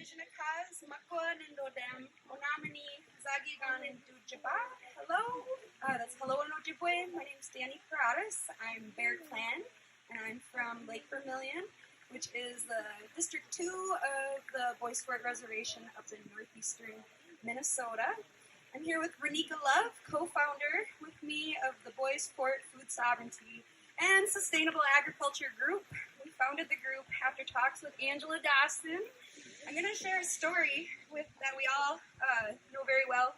Nijinakas, Makwan, and Odam, Onamani, Zagigan, and Dujaba. Hello, that's hello in Ojibwe. My name is Dani Pieratos. I'm Bear Clan, and I'm from Lake Vermilion, which is the District 2 of the Bois Forte Reservation up in northeastern Minnesota. I'm here with Renika Love, co-founder with me of the Bois Forte Food Sovereignty and Sustainable Agriculture Group. We founded the group after talks with Angela Dawson. I'm going to share a story that we all know very well.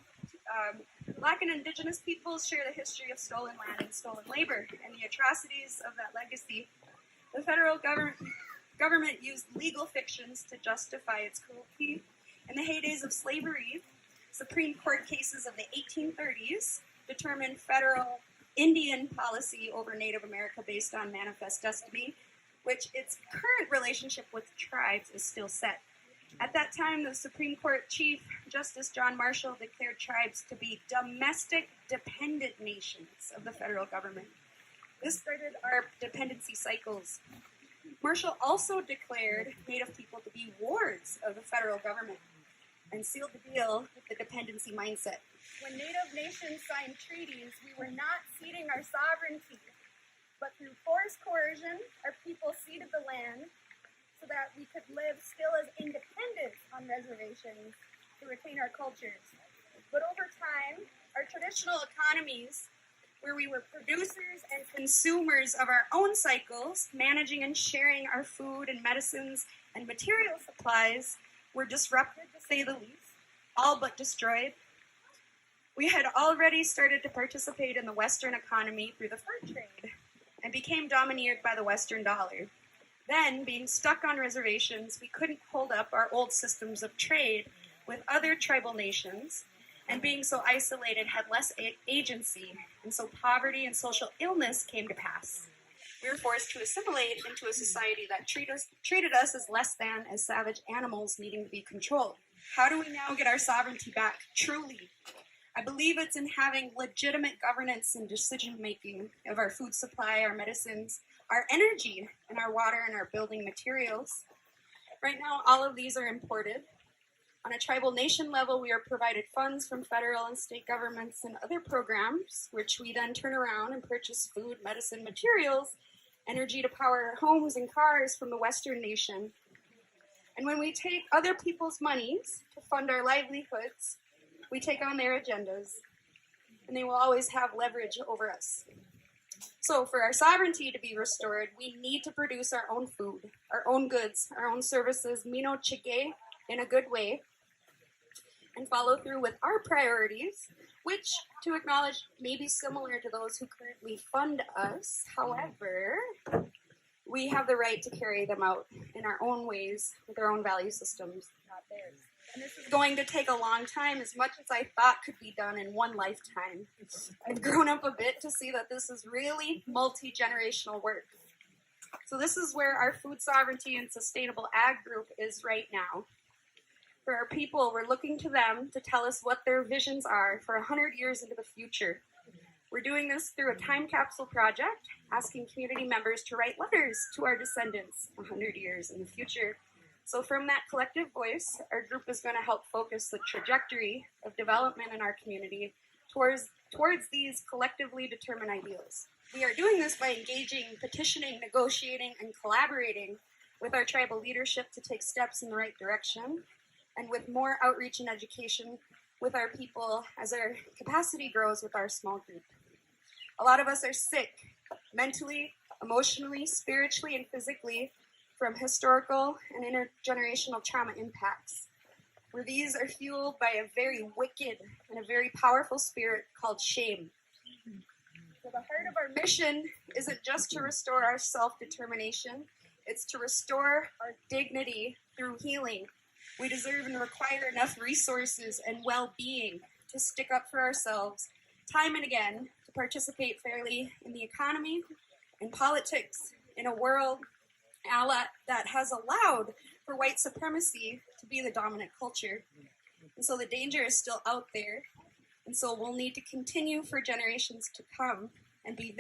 Black and Indigenous peoples share the history of stolen land and stolen labor and the atrocities of that legacy. The federal government used legal fictions to justify its cruelty. In the heydays of slavery, Supreme Court cases of the 1830s determined federal Indian policy over Native America based on manifest destiny, which its current relationship with tribes is still set. At that time, the Supreme Court Chief Justice John Marshall declared tribes to be domestic dependent nations of the federal government. This started our dependency cycles. Marshall also declared Native people to be wards of the federal government and sealed the deal with the dependency mindset. When Native nations signed treaties, we were not ceding our sovereignty, but through forced coercion, our people ceded the land so that we could live still as independents on reservations to retain our cultures. But over time, our traditional economies, where we were producers and consumers of our own cycles, managing and sharing our food and medicines and material supplies, were disrupted, to say the least, all but destroyed. We had already started to participate in the Western economy through the fur trade and became domineered by the Western dollar. Then, being stuck on reservations, we couldn't hold up our old systems of trade with other tribal nations, and being so isolated had less agency, and so poverty and social illness came to pass. We were forced to assimilate into a society that treated us as less than, as savage animals needing to be controlled. How do we now get our sovereignty back, truly? I believe it's in having legitimate governance and decision-making of our food supply, our medicines, our energy, and our water and our building materials. Right now, all of these are imported. On a tribal nation level, we are provided funds from federal and state governments and other programs, which we then turn around and purchase food, medicine, materials, energy to power our homes and cars from the Western nation. And when we take other people's monies to fund our livelihoods, we take on their agendas, and they will always have leverage over us. So for our sovereignty to be restored, we need to produce our own food, our own goods, our own services, mino chige, in a good way, and follow through with our priorities, which, to acknowledge, may be similar to those who currently fund us. However, we have the right to carry them out in our own ways with our own value systems, not theirs. And this is going to take a long time, as much as I thought could be done in one lifetime. I've grown up a bit to see that this is really multi-generational work. So this is where our food sovereignty and sustainable ag group is right now. For our people, we're looking to them to tell us what their visions are for 100 years into the future. We're doing this through a time capsule project, asking community members to write letters to our descendants 100 years in the future. So from that collective voice, our group is going to help focus the trajectory of development in our community towards these collectively determined ideals. We are doing this by engaging, petitioning, negotiating, and collaborating with our tribal leadership to take steps in the right direction, and with more outreach and education with our people as our capacity grows with our small group. A lot of us are sick, mentally, emotionally, spiritually, and physically, from historical and intergenerational trauma impacts, where these are fueled by a very wicked and a very powerful spirit called shame. So the heart of our mission isn't just to restore our self-determination, it's to restore our dignity through healing. We deserve and require enough resources and well-being to stick up for ourselves time and again, to participate fairly in the economy, in politics, in a world that has allowed for white supremacy to be the dominant culture. And so the danger is still out there. And so we'll need to continue for generations to come and be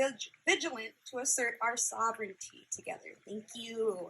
vigilant to assert our sovereignty together. Thank you.